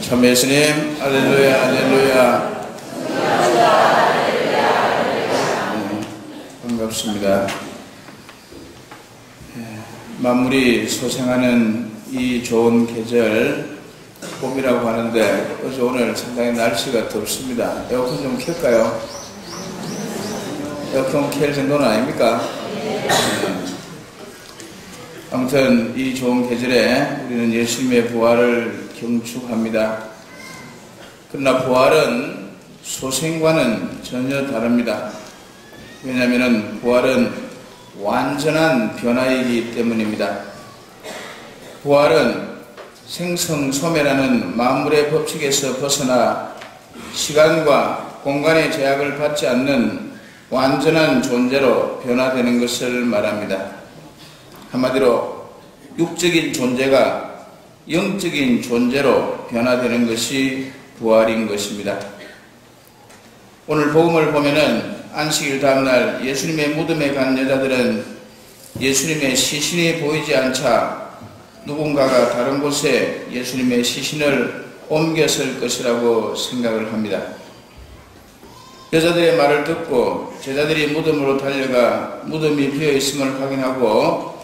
참 예수님, 할렐루야, 할렐루야. 반갑습니다. 만물이 소생하는 이 좋은 계절, 봄이라고 하는데 어제 오늘 상당히 날씨가 덥습니다. 에어컨 좀 켤까요? 에어컨 켤 정도는 아닙니까? 아무튼 이 좋은 계절에 우리는 예수님의 부활을 경축합니다. 그러나 부활은 소생과는 전혀 다릅니다. 왜냐하면 부활은 완전한 변화이기 때문입니다. 부활은 생성소멸하는 만물의 법칙에서 벗어나 시간과 공간의 제약을 받지 않는 완전한 존재로 변화되는 것을 말합니다. 한마디로 육적인 존재가 영적인 존재로 변화되는 것이 부활인 것입니다. 오늘 복음을 보면은 안식일 다음날 예수님의 무덤에 간 여자들은 예수님의 시신이 보이지 않자 누군가가 다른 곳에 예수님의 시신을 옮겼을 것이라고 생각을 합니다. 여자들의 말을 듣고 제자들이 무덤으로 달려가 무덤이 비어 있음을 확인하고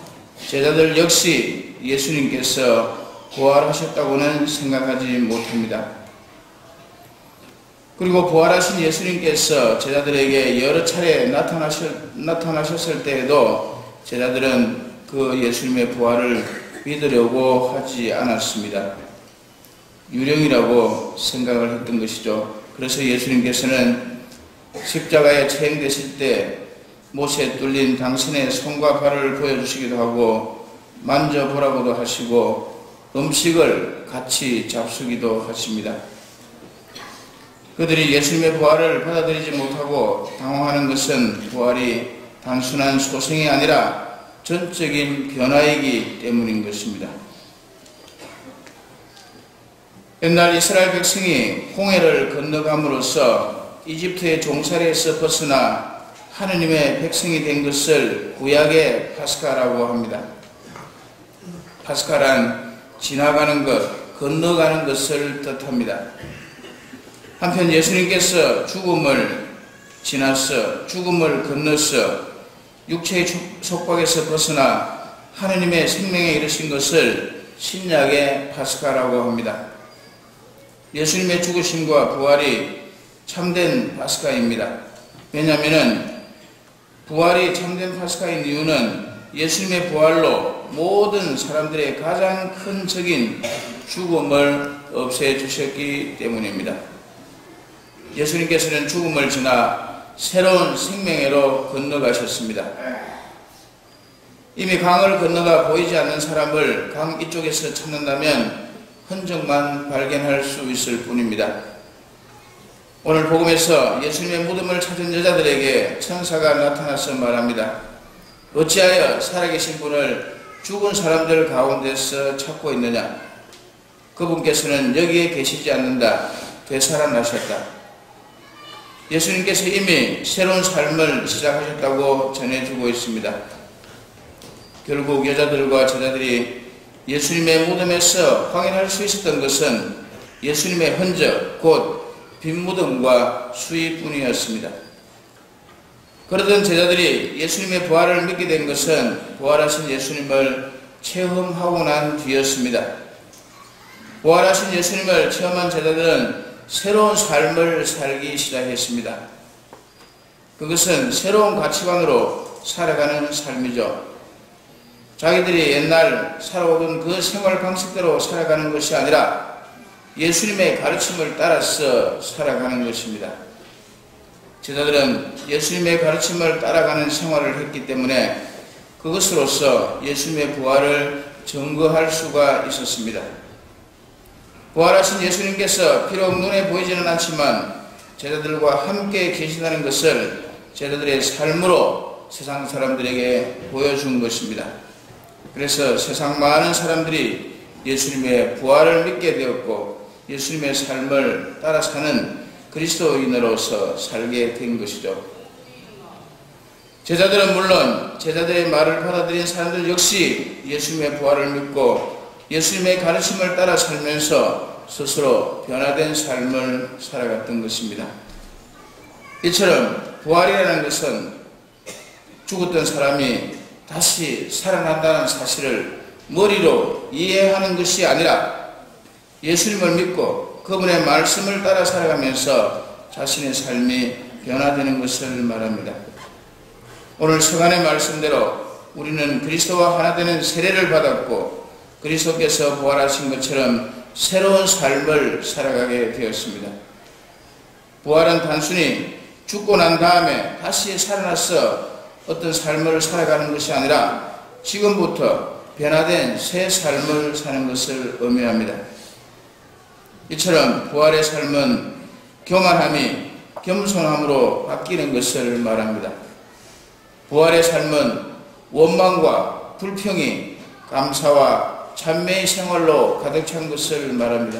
제자들 역시 예수님께서 부활하셨다고는 생각하지 못합니다. 그리고 부활하신 예수님께서 제자들에게 여러 차례 나타나셨을 때에도 제자들은 그 예수님의 부활을 믿으려고 하지 않았습니다. 유령이라고 생각을 했던 것이죠. 그래서 예수님께서는 십자가에 체행되실 때 못에 뚫린 당신의 손과 발을 보여주시기도 하고 만져보라고도 하시고 음식을 같이 잡수기도 하십니다. 그들이 예수님의 부활을 받아들이지 못하고 당황하는 것은 부활이 단순한 소생이 아니라 전적인 변화이기 때문인 것입니다. 옛날 이스라엘 백성이 홍해를 건너감으로써 이집트의 종살이에서 벗어나 하느님의 백성이 된 것을 구약의 파스카라고 합니다. 파스카란 지나가는 것, 건너가는 것을 뜻합니다. 한편 예수님께서 죽음을 지나서 죽음을 건너서 육체의 속박에서 벗어나 하느님의 생명에 이르신 것을 신약의 파스카라고 합니다. 예수님의 죽으심과 부활이 참된 파스카입니다. 왜냐하면 부활이 참된 파스카인 이유는 예수님의 부활로 모든 사람들의 가장 큰 적인 죽음을 없애주셨기 때문입니다. 예수님께서는 죽음을 지나 새로운 생명회로 건너가셨습니다. 이미 강을 건너가 보이지 않는 사람을 강 이쪽에서 찾는다면 흔적만 발견할 수 있을 뿐입니다. 오늘 복음에서 예수님의 무덤을 찾은 여자들에게 천사가 나타나서 말합니다. 어찌하여 살아계신 분을 죽은 사람들 가운데서 찾고 있느냐? 그분께서는 여기에 계시지 않는다. 되살아나셨다. 예수님께서 이미 새로운 삶을 시작하셨다고 전해주고 있습니다. 결국 여자들과 제자들이 예수님의 무덤에서 확인할 수 있었던 것은 예수님의 흔적, 곧 빈 무덤과 수위뿐이었습니다. 그러던 제자들이 예수님의 부활을 믿게 된 것은 부활하신 예수님을 체험하고 난 뒤였습니다. 부활하신 예수님을 체험한 제자들은 새로운 삶을 살기 시작했습니다. 그것은 새로운 가치관으로 살아가는 삶이죠. 자기들이 옛날 살아오던 그 생활 방식대로 살아가는 것이 아니라 예수님의 가르침을 따라서 살아가는 것입니다. 제자들은 예수님의 가르침을 따라가는 생활을 했기 때문에 그것으로서 예수님의 부활을 증거할 수가 있었습니다. 부활하신 예수님께서 비록 눈에 보이지는 않지만 제자들과 함께 계시다는 것을 제자들의 삶으로 세상 사람들에게 보여준 것입니다. 그래서 세상 많은 사람들이 예수님의 부활을 믿게 되었고 예수님의 삶을 따라 사는 그리스도인으로서 살게 된 것이죠. 제자들은 물론 제자들의 말을 받아들인 사람들 역시 예수님의 부활을 믿고 예수님의 가르침을 따라 살면서 스스로 변화된 삶을 살아갔던 것입니다. 이처럼 부활이라는 것은 죽었던 사람이 다시 살아난다는 사실을 머리로 이해하는 것이 아니라 예수님을 믿고 그분의 말씀을 따라 살아가면서 자신의 삶이 변화되는 것을 말합니다. 오늘 서간의 말씀대로 우리는 그리스도와 하나 되는 세례를 받았고 그리스도께서 부활하신 것처럼 새로운 삶을 살아가게 되었습니다. 부활은 단순히 죽고 난 다음에 다시 살아나서 어떤 삶을 살아가는 것이 아니라 지금부터 변화된 새 삶을 사는 것을 의미합니다. 이처럼 부활의 삶은 교만함이 겸손함으로 바뀌는 것을 말합니다. 부활의 삶은 원망과 불평이 감사와 찬매의 생활로 가득 찬 것을 말합니다.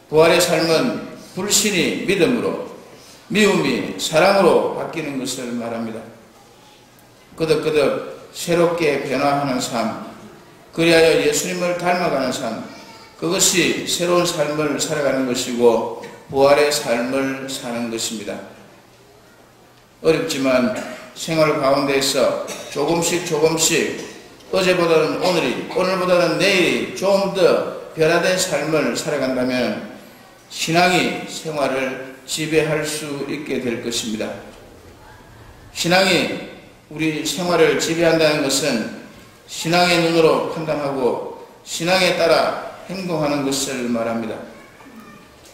부활의 삶은 불신이 믿음으로, 미움이 사랑으로 바뀌는 것을 말합니다. 거듭거듭 새롭게 변화하는 삶, 그리하여 예수님을 닮아가는 삶, 그것이 새로운 삶을 살아가는 것이고 부활의 삶을 사는 것입니다. 어렵지만 생활 가운데에서 조금씩 어제보다는 오늘이, 오늘보다는 내일이 좀 더 변화된 삶을 살아간다면 신앙이 생활을 지배할 수 있게 될 것입니다. 신앙이 우리 생활을 지배한다는 것은 신앙의 눈으로 판단하고 신앙에 따라 행동하는 것을 말합니다.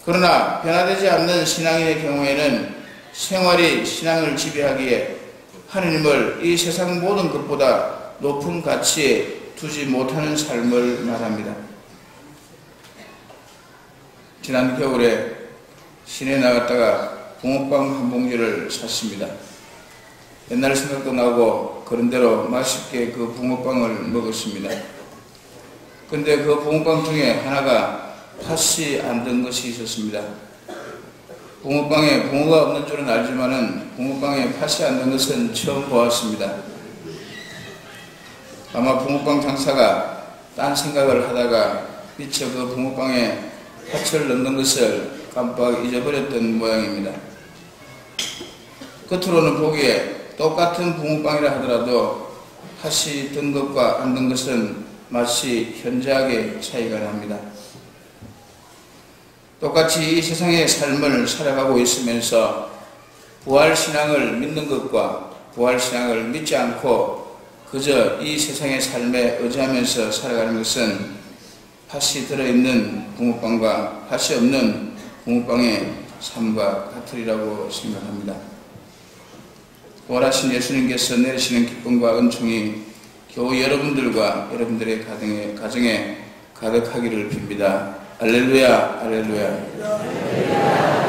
그러나 변화되지 않는 신앙인의 경우에는 생활이 신앙을 지배하기에 하느님을 이 세상 모든 것보다 높은 가치에 두지 못하는 삶을 말합니다. 지난 겨울에 시내에 나갔다가 붕어빵 한 봉지를 샀습니다. 옛날 생각도 나고 그런 대로 맛있게 그 붕어빵을 먹었습니다. 근데 그 붕어빵 중에 하나가 팥이 안 든 것이 있었습니다. 붕어빵에 붕어가 없는 줄은 알지만은 붕어빵에 팥이 안 든 것은 처음 보았습니다. 아마 붕어빵 장사가 딴 생각을 하다가 미처 그 붕어빵에 팥을 넣는 것을 깜빡 잊어버렸던 모양입니다. 겉으로는 보기에 똑같은 붕어빵이라 하더라도 팥이 든 것과 안 든 것은 맛이 현저하게 차이가 납니다. 똑같이 이 세상의 삶을 살아가고 있으면서 부활신앙을 믿는 것과 부활신앙을 믿지 않고 그저 이 세상의 삶에 의지하면서 살아가는 것은 팥이 들어있는 붕어빵과 팥이 없는 붕어빵의 삶과 같으리라고 생각합니다. 부활하신 예수님께서 내리시는 기쁨과 은총이 겨우 여러분들과 여러분들의 가정에 가득하기를 빕니다. 할렐루야, 할렐루야.